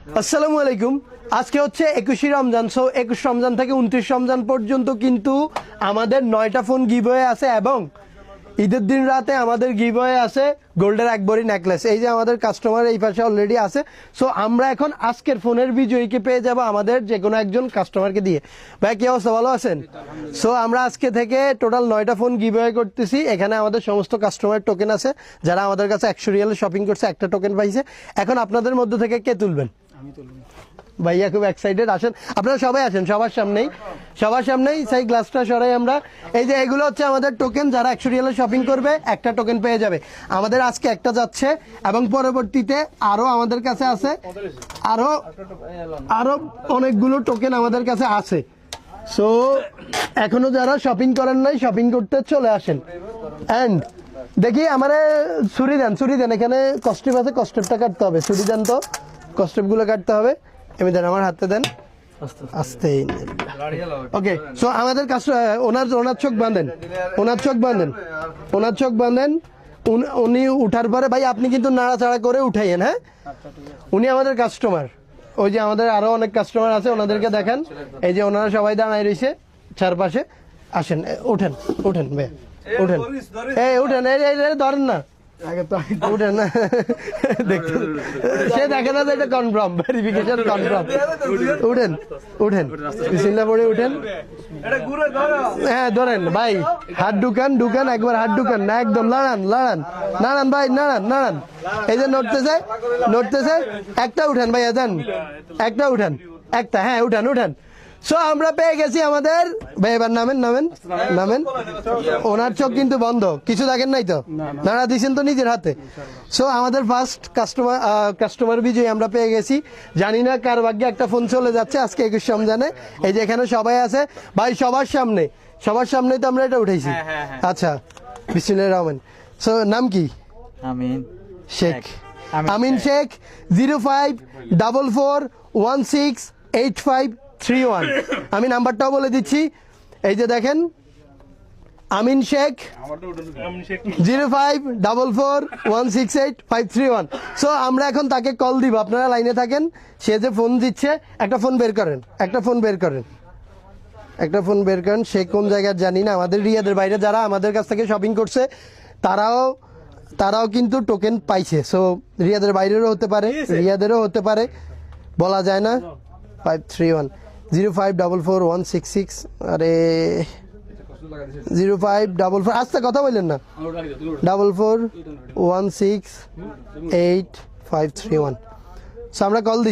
আসসালামু আলাইকুম। আজকে হচ্ছে 21 রমজান। সো 21 রমজান থেকে 29 রমজান পর্যন্ত কিন্তু আমাদের 9টা ফোন গিভওয়ে আছে এবং ঈদের দিন রাতে আমাদের গিভওয়ে আছে গোল্ডের একবারই নেকলেস। এই যে আমাদের কাস্টমার এই পাশে অলরেডি আছে। সো আমরা এখন আজকের ফোনের বিজয়ীকে পেয়ে যাব আমাদের যে কোনো একজন কাস্টমারকে দিয়ে। ভাই কি অবস্থা, ভালো আছেন? সো আমরা আজকে থেকে টোটাল 9টা ফোন গিভওয়ে করতেছি। এখানে আমাদের সমস্ত কাস্টমারের টোকেন আছে, যারা আমাদের কাছে 100 রিয়ালে শপিং করছে একটা টোকেন পাইছে। এখন আপনাদের মধ্য থেকে কে তুলবেন? ভাইয়া খুব এক্সাইটেড। আসেন, আপনারা সবাই আসেন, সবার সামনেই সেই গ্লাসটা সরাই আমরা। এই যে এগুলো হচ্ছে আমাদের টোকেন, যারা 100 রিয়ালে শপিং করবে একটা টোকেন পেয়ে যাবে। আমাদের আজকে একটা যাচ্ছে এবং পরবর্তীতে আরো আমাদের কাছে আছে, আরো অনেকগুলো টোকেন আমাদের কাছে আছে। সো এখনো যারা শপিং করেন নাই, শপিং করতে চলে আসেন। অ্যান্ড দেখি আমারে ছুরি দেন, এখানে কস্টেপ আছে, কস্টেপটা কাটতে হবে। ছুরি দেন তো, কস্টেপগুলো কাটতে হবে। এমনি দেন, আমার হাতে দেন, আস্তে। ওকে, সো আমাদের কাছে ওনার চোখ বাঁধেন। উনি উঠার পরে ভাই আপনি কিন্তু নাড়াচাড়া করে উঠাইয়েন। হ্যাঁ, উনি আমাদের কাস্টমার। ওই যে আমাদের আরো অনেক কাস্টমার আছে, ওনাদেরকে দেখান। এই যে ওনারা সবাই দাঁড়ায় রয়েছে চারপাশে। আসেন, উঠেন ভাই, উঠেন। এই উঠেন, এই ধরেন না, উঠেন না। দেখতে সে দেখে না যে এটা কনফার্ম, ভেরিফিকেশন কনফার্ম। উঠেন বিসমিল্লাহ পড়ে উঠেন। হ্যাঁ ধরেন ভাই, হাত ঢুকান, একবার হাত ঢুকান না, একদম নাড়ান ভাই, নাড়ান। এই যে নড়তেছে, একটা উঠেন ভাইয়া, দেন একটা উঠেন, একটা। হ্যাঁ উঠেন। সো আমরা পেয়ে গেছি আমাদের ভাই। এবার নামেন। ওনার চোখ কিন্তু বন্ধ, কিছু দেখেন নাই তো, নাড়া দিয়েছেন তো নিজের হাতে। সো আমাদের ফার্স্ট কাস্টমার বিজয়ী আমরা পেয়ে গেছি। জানি না কার ভাগ্যে একটা ফোন চলে যাচ্ছে আজকে 21 রমজানে। এই যে এখানে সবাই আছে ভাই, সবার সামনে তো আমরা এটা উঠেছি। আচ্ছা, বিসমিল্লাহির রহমান। সো নাম কি? আমিন শেখ 0544168531। আমি নাম্বারটাও বলে দিচ্ছি। এই যে দেখেন, আমিন শেখ 0544168531। সো আমরা এখন তাকে কল দিব, আপনারা লাইনে থাকেন। সে যে ফোন দিচ্ছে, একটা ফোন বের করেন। সে কোন জায়গায় জানি না, আমাদের রিয়াদের বাইরে যারা আমাদের কাছ থেকে শপিং করছে তারাও কিন্তু টোকেন পাইছে। সো রিয়াদের বাইরেরও হতে পারে, রিয়াদেরও হতে পারে, বলা যায় না। 531 05441666 আরে 0544 আস্তে কথা বললেন না, 44168531। সো আমরা কল দিচ্ছি।